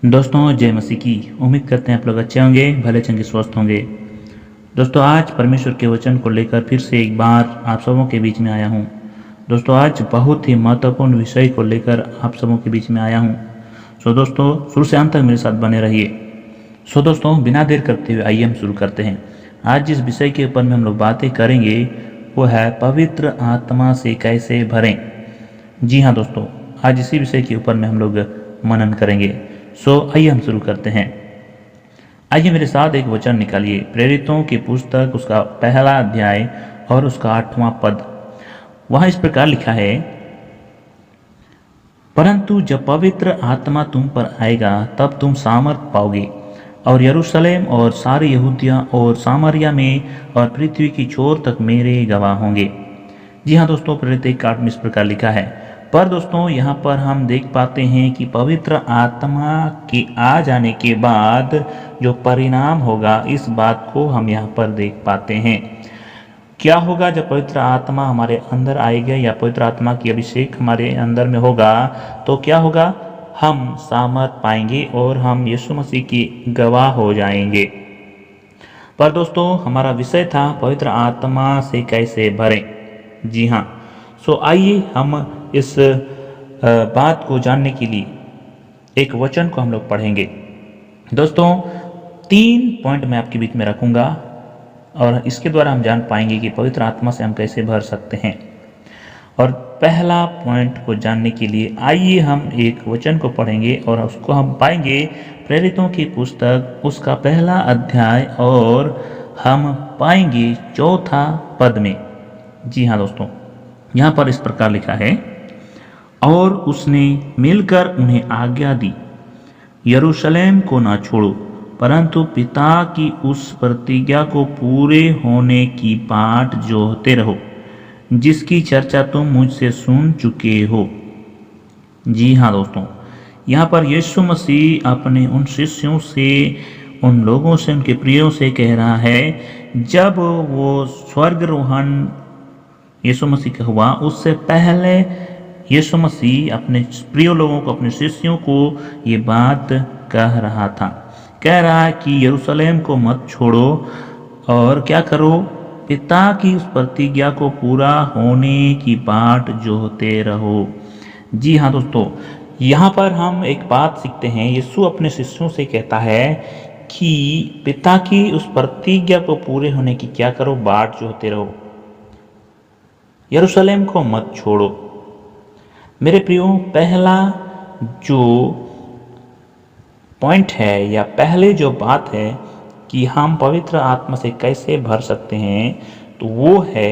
दोस्तों जय मसीह की। उम्मीद करते हैं आप लोग अच्छे होंगे, भले चंगे स्वस्थ होंगे। दोस्तों आज परमेश्वर के वचन को लेकर फिर से एक बार आप सबों के बीच में आया हूँ। दोस्तों आज बहुत ही महत्वपूर्ण विषय को लेकर आप सबों के बीच में आया हूँ। दोस्तों शुरू से अंत तक मेरे साथ बने रहिए। दोस्तों बिना देर करते हुए आइए हम शुरू करते हैं। आज जिस विषय के ऊपर में हम लोग बातें करेंगे वो है पवित्र आत्मा से कैसे भरें। जी हाँ दोस्तों, आज इसी विषय के ऊपर में हम लोग मनन करेंगे। आइए हम शुरू करते हैं। आइए मेरे साथ एक वचन निकालिए, प्रेरितों की पुस्तक उसका पहला अध्याय और उसका 8वां पद। वहां इस प्रकार लिखा है, परंतु जब पवित्र आत्मा तुम पर आएगा तब तुम सामर्थ पाओगे और यरूशलेम और सारी यहूदिया और सामरिया में और पृथ्वी की छोर तक मेरे गवाह होंगे। जी हाँ दोस्तों, प्रेरित 1:8 में इस प्रकार लिखा है। पर दोस्तों यहाँ पर हम देख पाते हैं कि पवित्र आत्मा के आ जाने के बाद जो परिणाम होगा इस बात को हम यहाँ पर देख पाते हैं। क्या होगा जब पवित्र आत्मा हमारे अंदर आएगा या पवित्र आत्मा की अभिषेक हमारे अंदर में होगा तो क्या होगा, हम सामर्थ पाएंगे और हम यीशु मसीह की गवाह हो जाएंगे। पर दोस्तों हमारा विषय था पवित्र आत्मा से कैसे भरें। जी हाँ, आइए हम इस बात को जानने के लिए एक वचन को हम लोग पढ़ेंगे। दोस्तों 3 पॉइंट मैं आपके बीच में रखूंगा और इसके द्वारा हम जान पाएंगे कि पवित्र आत्मा से हम कैसे भर सकते हैं। और पहला पॉइंट को जानने के लिए आइए हम एक वचन को पढ़ेंगे और उसको हम पाएंगे प्रेरितों की पुस्तक उसका पहला अध्याय और हम पाएंगे 4था पद में। जी हाँ दोस्तों, यहाँ पर इस प्रकार लिखा है, और उसने मिलकर उन्हें आज्ञा दी, यरूशलेम को ना छोड़ो परंतु पिता की उस प्रतिज्ञा को पूरे होने की बाट जोहते रहो जिसकी चर्चा तुम मुझसे सुन चुके हो। जी हाँ दोस्तों, यहाँ पर यीशु मसीह अपने उन शिष्यों से, उन लोगों से, उनके प्रियों से कह रहा है, जब वो स्वर्गारोहण यीशु मसीह का हुआ उससे पहले यीशु मसीह अपने प्रिय लोगों को, अपने शिष्यों को ये बात कह रहा था। कह रहा है कि यरूशलेम को मत छोड़ो और क्या करो, पिता की उस प्रतिज्ञा को पूरा होने की बाट जोहते रहो। जी हाँ दोस्तों, यहाँ पर हम एक बात सीखते हैं। यीशु अपने शिष्यों से कहता है कि पिता की उस प्रतिज्ञा को पूरे होने की क्या करो, बाट जोहते रहो, यरूशलेम को मत छोड़ो। मेरे प्रियो, पहला जो पॉइंट है या पहले जो बात है कि हम पवित्र आत्मा से कैसे भर सकते हैं तो वो है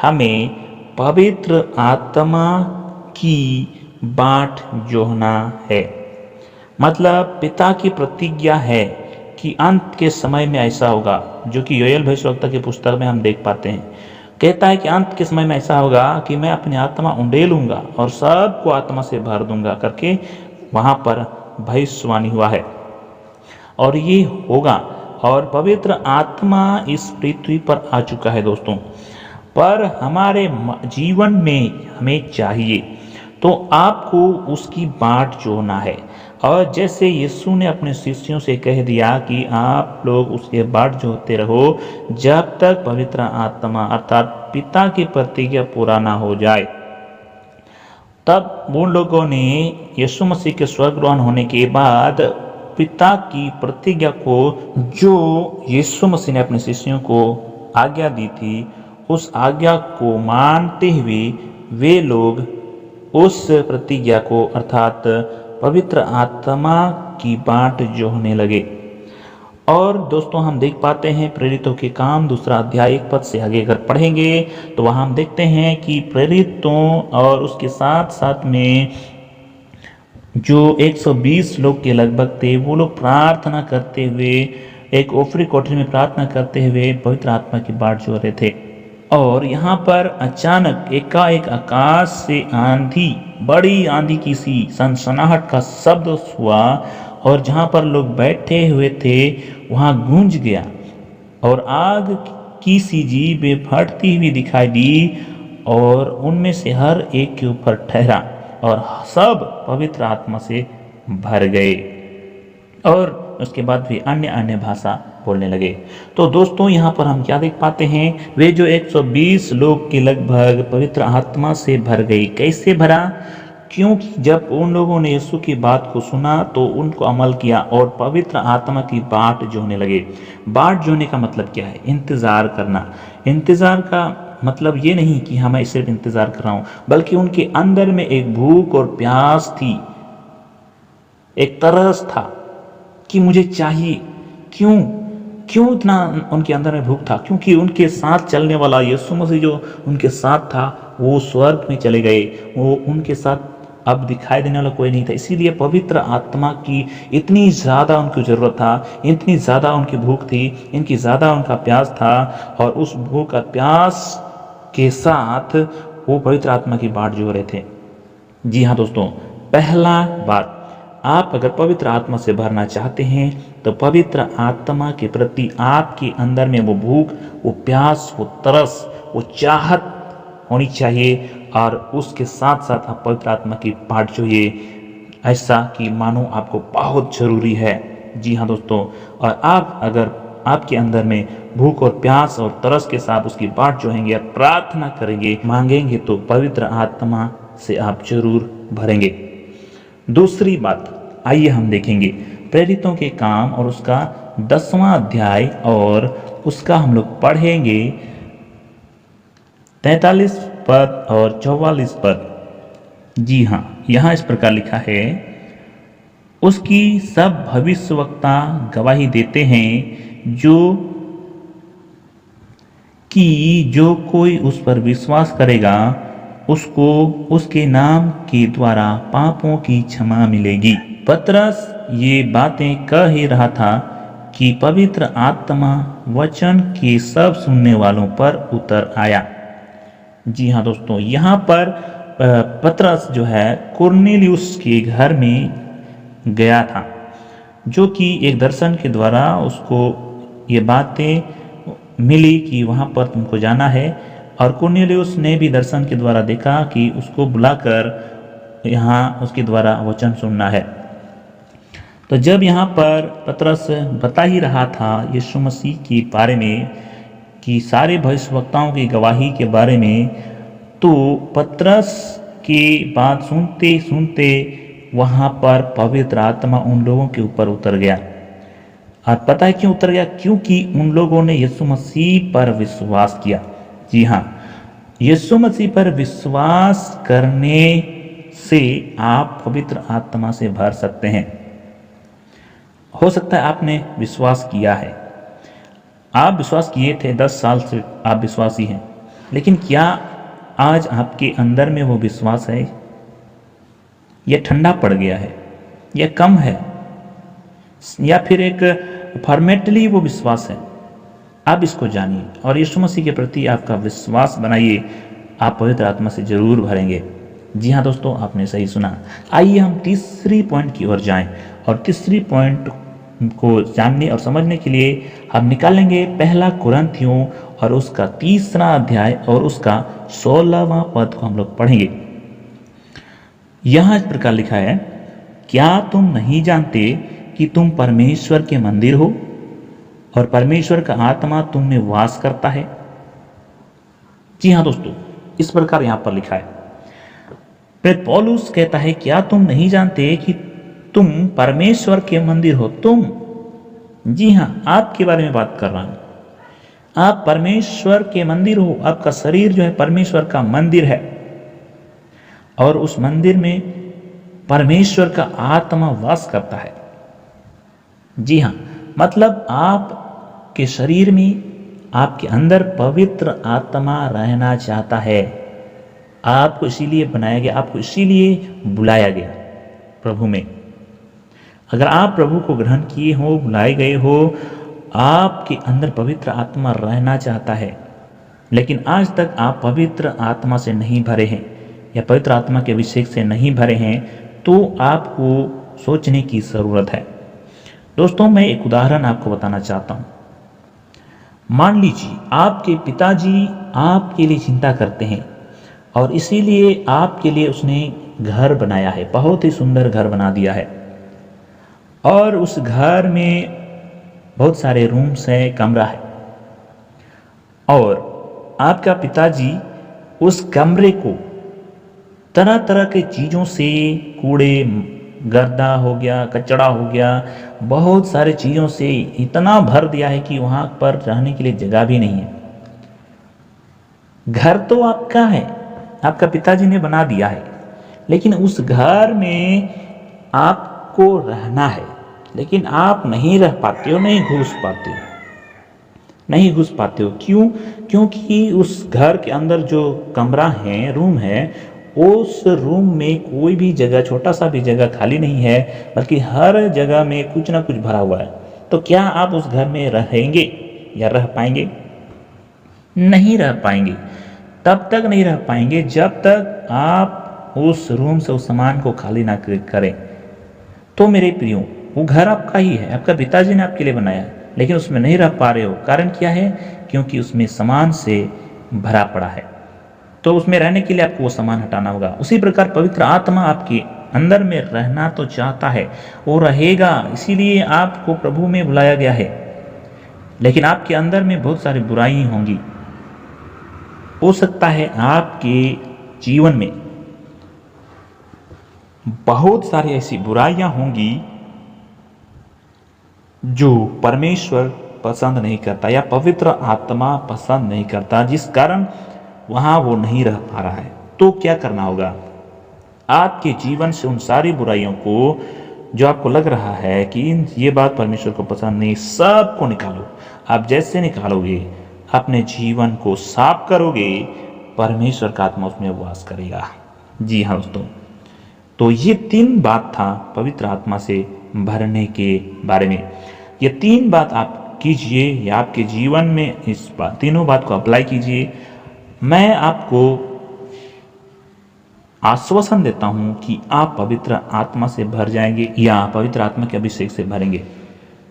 हमें पवित्र आत्मा की बाट जोहना है। मतलब पिता की प्रतिज्ञा है कि अंत के समय में ऐसा होगा, जो कि योएल भविष्यवक्ता की पुस्तक में हम देख पाते हैं। कहता है कि अंत के समय में ऐसा होगा कि मैं अपनी आत्मा उंडेलूंगा और सबको आत्मा से भर दूंगा करके वहां पर भविष्यवाणी हुआ है और ये होगा। और पवित्र आत्मा इस पृथ्वी पर आ चुका है दोस्तों, पर हमारे जीवन में हमें चाहिए तो आपको उसकी बाट जोहना है। और जैसे यीशु ने अपने शिष्यों से कह दिया कि आप लोग उसके बाट जोहते रहो जब तक पवित्र आत्मा अर्थात पिता की प्रतिज्ञा पूरा ना हो जाए। तब उन लोगों ने यीशु मसीह के स्वर्गारोहण होने के बाद पिता की प्रतिज्ञा को, जो यीशु मसीह ने अपने शिष्यों को आज्ञा दी थी, उस आज्ञा को मानते हुए वे लोग उस प्रतिज्ञा को अर्थात पवित्र आत्मा की बाट जोहने लगे। और दोस्तों हम देख पाते हैं प्रेरितों के काम 2 अध्याय 1 पद से आगे अगर पढ़ेंगे तो वहां हम देखते हैं कि प्रेरितों और उसके साथ साथ में जो 120 लोग के लगभग थे, वो लोग प्रार्थना करते हुए एक ओफरी कोठरी में प्रार्थना करते हुए पवित्र आत्मा की बाट जोह रहे थे। और यहाँ पर अचानक एकाएक आकाश से आंधी, बड़ी आंधी की सी सनसनाहट का शब्द हुआ और जहाँ पर लोग बैठे हुए थे वहाँ गूंज गया और आग की सी जीभें फटती हुई दिखाई दी और उनमें से हर एक के ऊपर ठहरा और सब पवित्र आत्मा से भर गए। और उसके बाद भी अन्य अन्य भाषा बोलने लगे। तो दोस्तों यहाँ पर हम क्या देख पाते हैं, वे जो 120 लोग के लगभग पवित्र आत्मा से भर गई। कैसे भरा? क्योंकि जब उन लोगों ने यीशु की बात को सुना तो उनको अमल किया और पवित्र आत्मा की बाट जोहने लगे। बाट जोहने का मतलब क्या है? इंतज़ार करना। इंतज़ार का मतलब ये नहीं कि हाँ मैं सिर्फ इंतज़ार कर रहा हूँ, बल्कि उनके अंदर में एक भूख और प्यास थी, एक तरस था कि मुझे चाहिए। क्यों क्यों इतना उनके अंदर में भूख था? क्योंकि उनके साथ चलने वाला यीशु मसीह जो उनके साथ था वो स्वर्ग में चले गए, वो उनके साथ अब दिखाई देने वाला कोई नहीं था। इसीलिए पवित्र आत्मा की इतनी ज़्यादा उनको ज़रूरत था, इतनी ज़्यादा उनकी भूख थी, इनकी ज़्यादा उनका प्यास था। और उस भूख और प्यास के साथ वो पवित्र आत्मा की बाट जो रहे थे। जी हाँ दोस्तों, पहला बात, आप अगर पवित्र आत्मा से भरना चाहते हैं तो पवित्र आत्मा के प्रति आपके अंदर में वो भूख, वो प्यास, वो तरस, वो चाहत होनी चाहिए। और उसके साथ साथ आप पवित्र आत्मा की बाट चाहिए, ऐसा कि मानो आपको बहुत ज़रूरी है। जी हाँ दोस्तों, और आप अगर आपके अंदर में भूख और प्यास और तरस के साथ उसकी बाट जोहेंगे, प्रार्थना करेंगे, मांगेंगे, तो पवित्र आत्मा से आप जरूर भरेंगे। दूसरी बात आइए हम देखेंगे प्रेरितों के काम और उसका 10वां अध्याय, और उसका हम लोग पढ़ेंगे 43 पद और 44 पद। जी हाँ, यहाँ इस प्रकार लिखा है, उसकी सब भविष्यवक्ता गवाही देते हैं जो कोई उस पर विश्वास करेगा उसको उसके नाम के द्वारा पापों की क्षमा मिलेगी। पतरस ये बातें कह ही रहा था कि पवित्र आत्मा वचन के सब सुनने वालों पर उतर आया। जी हाँ दोस्तों, यहाँ पर पतरस जो है कुरनेलियुस के घर में गया था, जो कि एक दर्शन के द्वारा उसको ये बातें मिली कि वहाँ पर तुमको जाना है। और कुरनेलियुस ने भी दर्शन के द्वारा देखा कि उसको बुलाकर यहाँ उसके द्वारा वचन सुनना है। तो जब यहाँ पर पतरस बता ही रहा था यीशु मसीह के बारे में, कि सारे भविष्यवक्ताओं की गवाही के बारे में, तो पतरस की बात सुनते सुनते वहाँ पर पवित्र आत्मा उन लोगों के ऊपर उतर गया। और पता है क्यों उतर गया? क्योंकि उन लोगों ने यीशु मसीह पर विश्वास किया। जी हाँ, यीशु मसीह पर विश्वास करने से आप पवित्र आत्मा से भर सकते हैं। हो सकता है आपने विश्वास किया है, आप विश्वास किए थे, 10 साल से आप विश्वासी हैं, लेकिन क्या आज आपके अंदर में वो विश्वास है? यह ठंडा पड़ गया है, यह कम है, या फिर एक फॉर्मेटली वो विश्वास है? आप इसको जानिए और यीशु मसीह के प्रति आपका विश्वास बनाइए, आप पवित्र आत्मा से जरूर भरेंगे। जी हाँ दोस्तों, आपने सही सुना। आइए हम तीसरी पॉइंट की ओर जाएं, और तीसरी पॉइंट को जानने और समझने के लिए हम निकालेंगे पहला कुरिन्थियों और उसका 3 अध्याय और उसका 16वां पद को हम लोग पढ़ेंगे। यहाँ इस प्रकार लिखा है, क्या तुम नहीं जानते कि तुम परमेश्वर के मंदिर हो और परमेश्वर का आत्मा तुम में वास करता है? जी हाँ दोस्तों, इस प्रकार यहाँ पर लिखा है। प्रेरित पौलुस कहता है, क्या तुम नहीं जानते कि तुम परमेश्वर के मंदिर हो? तुम, जी हाँ, आपके बारे में बात कर रहा हूं। आप परमेश्वर के मंदिर हो, आपका शरीर जो है परमेश्वर का मंदिर है, और उस मंदिर में परमेश्वर का आत्मा वास करता है। जी हाँ, मतलब आपके शरीर में, आपके अंदर पवित्र आत्मा रहना चाहता है। आपको इसीलिए बनाया गया, आपको इसीलिए बुलाया गया प्रभु में। अगर आप प्रभु को ग्रहण किए हो, बुलाए गए हो, आपके अंदर पवित्र आत्मा रहना चाहता है, लेकिन आज तक आप पवित्र आत्मा से नहीं भरे हैं या पवित्र आत्मा के अभिषेक से नहीं भरे हैं, तो आपको सोचने की ज़रूरत है। दोस्तों, मैं एक उदाहरण आपको बताना चाहता हूँ। मान लीजिए आपके पिताजी आपके लिए चिंता करते हैं और इसीलिए आपके लिए उसने घर बनाया है, बहुत ही सुंदर घर बना दिया है, और उस घर में बहुत सारे रूम्स हैं, कमरा है, और आपका पिताजी उस कमरे को तरह तरह के चीज़ों से, कूड़े, गर्दा हो गया, कचड़ा हो गया, बहुत सारे चीज़ों से इतना भर दिया है कि वहाँ पर रहने के लिए जगह भी नहीं है। घर तो आपका है, आपका पिताजी ने बना दिया है, लेकिन उस घर में आपको रहना है, लेकिन आप नहीं रह पाते हो, नहीं घुस पाते हो, नहीं घुस पाते हो। क्यों? क्योंकि उस घर के अंदर जो कमरा है, रूम है, उस रूम में कोई भी जगह, छोटा सा भी जगह खाली नहीं है, बल्कि हर जगह में कुछ ना कुछ भरा हुआ है। तो क्या आप उस घर में रहेंगे या रह पाएंगे? नहीं रह पाएंगे। तब तक नहीं रह पाएंगे जब तक आप उस रूम से उस सामान को खाली ना करें। तो मेरे प्रियो, वो घर आपका ही है, आपका पिताजी ने आपके लिए बनाया है, लेकिन उसमें नहीं रह पा रहे हो। कारण क्या है? क्योंकि उसमें सामान से भरा पड़ा है। तो उसमें रहने के लिए आपको वो सामान हटाना होगा। उसी प्रकार पवित्र आत्मा आपके अंदर में रहना तो चाहता है, वो रहेगा, इसीलिए आपको प्रभु में बुलाया गया है। लेकिन आपके अंदर में बहुत सारी बुराई होंगी। हो सकता है आपके जीवन में बहुत सारी ऐसी बुराइयां होंगी जो परमेश्वर पसंद नहीं करता या पवित्र आत्मा पसंद नहीं करता, जिस कारण वहां वो नहीं रह पा रहा है। तो क्या करना होगा? आपके जीवन से उन सारी बुराइयों को, जो आपको लग रहा है कि ये बात परमेश्वर को पसंद नहीं, सबको निकालो। आप जैसे निकालोगे, अपने जीवन को साफ करोगे, परमेश्वर का आत्मा उसमें वास करेगा। जी हाँ दोस्तों, तो ये 3 बात था पवित्र आत्मा से भरने के बारे में। ये 3 बात आप कीजिए या आपके जीवन में इस तीनों बात को अप्लाई कीजिए। मैं आपको आश्वासन देता हूं कि आप पवित्र आत्मा से भर जाएंगे या पवित्र आत्मा के अभिषेक से भरेंगे।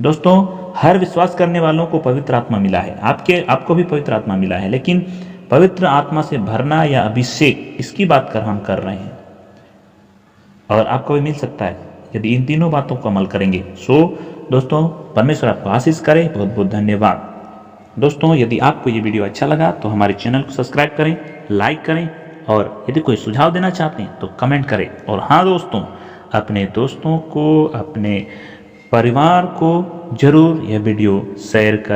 दोस्तों, हर विश्वास करने वालों को पवित्र आत्मा मिला है, आपको भी पवित्र आत्मा मिला है, लेकिन पवित्र आत्मा से भरना या अभिषेक, इसकी बात हम कर रहे हैं, और आपको भी मिल सकता है यदि इन तीनों बातों को अमल करेंगे। दोस्तों, परमेश्वर आपको आशीष करे। बहुत बहुत धन्यवाद। दोस्तों, यदि आपको ये वीडियो अच्छा लगा तो हमारे चैनल को सब्सक्राइब करें, लाइक करें, और यदि कोई सुझाव देना चाहते हैं तो कमेंट करें। और हाँ दोस्तों, अपने दोस्तों को, अपने परिवार को जरूर यह वीडियो शेयर करें।